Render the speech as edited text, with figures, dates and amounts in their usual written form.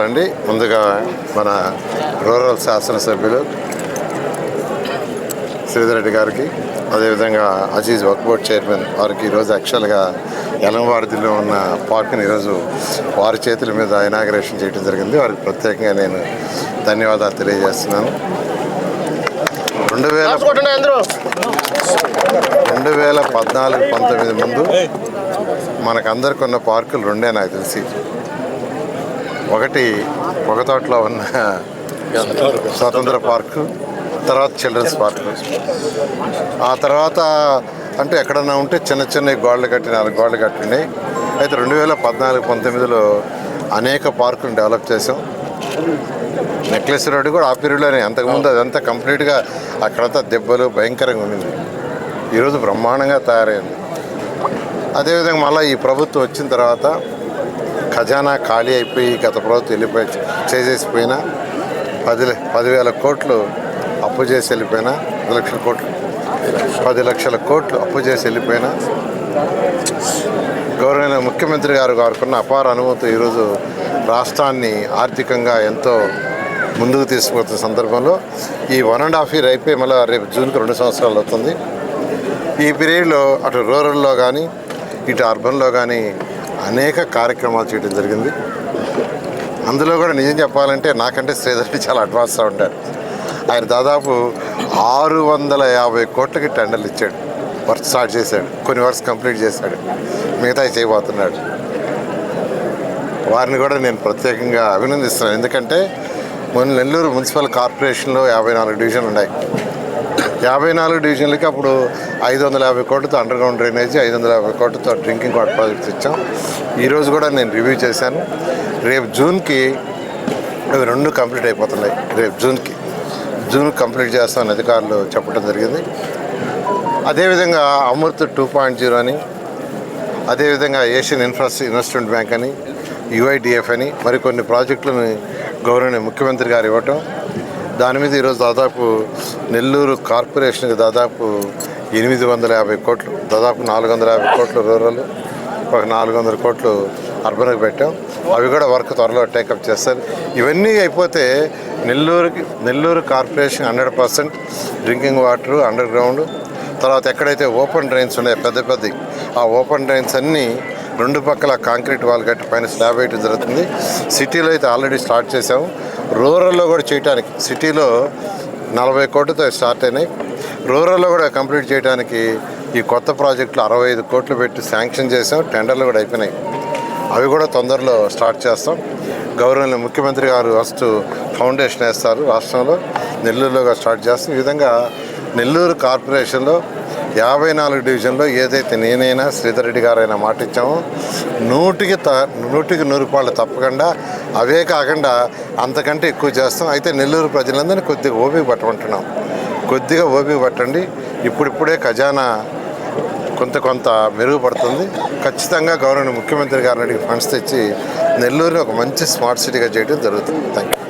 అండి ముందుగా మన రూరల్ శాసనసభ్యులు శ్రీధర్ రెడ్డి గారికి, అదేవిధంగా అజీజ్ వక్ఫ్ బోర్డ్ చైర్మన్ వారికి ఈరోజు యాక్చువల్గా యలంవారిదిలో ఉన్న పార్క్ని ఈరోజు వారి చేతుల మీద ఇనాగరేషన్ చేయడం జరిగింది. వారికి ప్రత్యేకంగా నేను ధన్యవాదాలు తెలియజేస్తున్నాను. 2014-19 ముందు మనకందరికి ఉన్న పార్కులు రెండే నాకు తెలిసి. ఒకటి పొగతోటలో ఉన్న స్వతంత్ర పార్కు, తర్వాత చిల్డ్రన్స్ పార్కు. ఆ తర్వాత అంటే ఎక్కడన్నా ఉంటే చిన్న చిన్న గోడలు కట్టి 4 గోడలు కట్టినాయి. అయితే 2014-19లో అనేక పార్కులు డెవలప్ చేసాం. నెక్లెస్ రోడ్డు కూడా ఆ పీరియడ్లోనే, అంతకుముందు అదంతా కంప్లీట్గా అక్కడంతా దెబ్బలు భయంకరంగా ఉండింది. ఈరోజు బ్రహ్మాండంగా తయారైంది. అదేవిధంగా మళ్ళీ ఈ ప్రభుత్వం వచ్చిన తర్వాత ఖజానా ఖాళీ అయిపోయి గత ప్రభుత్వం వెళ్ళిపోయి చేసేసిపోయినా 10,000 కోట్లు అప్పు చేసి వెళ్ళిపోయినా, 10 లక్షల కోట్లు అప్పు చేసి వెళ్ళిపోయినా గౌరవనీయ ముఖ్యమంత్రి గారు గారుకున్న అపార అనుభవంతో ఈరోజు రాష్ట్రాన్ని ఆర్థికంగా ఎంతో ముందుకు తీసుకుపోతున్న సందర్భంలో ఈ 1.5 year అయిపోయి మళ్ళీ రేపు జూన్కి 2 సంవత్సరాలు అవుతుంది. ఈ పీరియడ్లో అటు రూరల్లో కానీ ఇటు అర్బన్లో కానీ అనేక కార్యక్రమాలు చేయడం జరిగింది. అందులో కూడా నిజం చెప్పాలంటే నాకంటే శ్రీధర్ రెడ్డి చాలా అడ్వాన్స్గా ఉంటాడు. ఆయన దాదాపు 650 కోట్లకి టెండర్లు ఇచ్చాడు, వర్క్ స్టార్ట్ చేశాడు, కొన్ని వర్క్స్ కంప్లీట్ చేశాడు, మిగతా చేయబోతున్నాడు. వారిని కూడా నేను ప్రత్యేకంగా అభినందిస్తున్నాను. ఎందుకంటే నెల్లూరు మున్సిపల్ కార్పొరేషన్లో 54 డివిజన్లు ఉన్నాయి. 54 డివిజన్లకి అప్పుడు 550 కోట్లతో అండర్ గ్రౌండ్ డ్రైనేజీ, 550 కోట్లతో డ్రింకింగ్ వాటర్ ప్రాజెక్ట్స్ ఇచ్చాం. ఈరోజు కూడా నేను రివ్యూ చేశాను. రేపు జూన్కి అవి 2 కంప్లీట్ అయిపోతున్నాయి. రేపు జూన్ కంప్లీట్ చేస్తామని అధికారులు చెప్పడం జరిగింది. అదేవిధంగా అమృత్ 2.0 అని, అదేవిధంగా ఏషియన్ ఇన్వెస్ట్మెంట్ బ్యాంక్ అని, UIDF అని మరికొన్ని ప్రాజెక్టులను గౌరవనీయ ముఖ్యమంత్రి గారు ఇవ్వటం, దాని మీద ఈరోజు దాదాపు నెల్లూరు కార్పొరేషన్కి దాదాపు 850 కోట్లు, దాదాపు 450 కోట్లు రూరల్, ఒక 400 కోట్లు అర్బన్కి పెట్టాం. అవి కూడా వర్క్ త్వరలో టేకప్ చేస్తారు. ఇవన్నీ అయిపోతే Nellore corporation 100% drinking water under ground, తర్వాత ఎక్కడైతే ఓపెన్ డ్రైన్స్ ఉన్నాయో పెద్ద ఆ ఓపెన్ డ్రైన్స్ అన్నీ 2 పక్కల కాంక్రీట్ వాల్ కట్టి పైన స్లాబ్ వేయడం జరుగుతుంది. సిటీలో అయితే ఆల్రెడీ స్టార్ట్ చేసాము. రూరల్లో కూడా చేయడానికి సిటీలో 40 కోట్లతో స్టార్ట్ అయినాయి. రూరల్లో కూడా కంప్లీట్ చేయడానికి ఈ కొత్త ప్రాజెక్టులు 65 కోట్లు పెట్టి శాంక్షన్ చేసాం. టెండర్లు కూడా అయిపోయినాయి. అవి కూడా తొందరలో స్టార్ట్ చేస్తాం. గౌరవనీయ ముఖ్యమంత్రి గారు ఫస్ట్ ఫౌండేషన్ వేస్తారు రాష్ట్రంలో, నెల్లూరులో స్టార్ట్ చేస్తాం. ఈ విధంగా నెల్లూరు కార్పొరేషన్లో 54 డివిజన్లో ఏదైతే నేనైనా శ్రీధర్ రెడ్డి గారైనా మాట ఇచ్చామో 100కి 100 తప్పకుండా, అవే కాకుండా అంతకంటే ఎక్కువ చేస్తాం. అయితే నెల్లూరు ప్రజలందరినీ కొద్దిగా ఓపిక పట్టమంటున్నాం. కొద్దిగా ఓపిక పట్టండి. ఇప్పుడిప్పుడే ఖజానా కొంత మెరుగుపడుతుంది. ఖచ్చితంగా గౌరవనీయ ముఖ్యమంత్రి గారిని అడిగి ఫండ్స్ తెచ్చి నెల్లూరుని ఒక మంచి స్మార్ట్ సిటీగా చేయడం జరుగుతుంది. Thank you.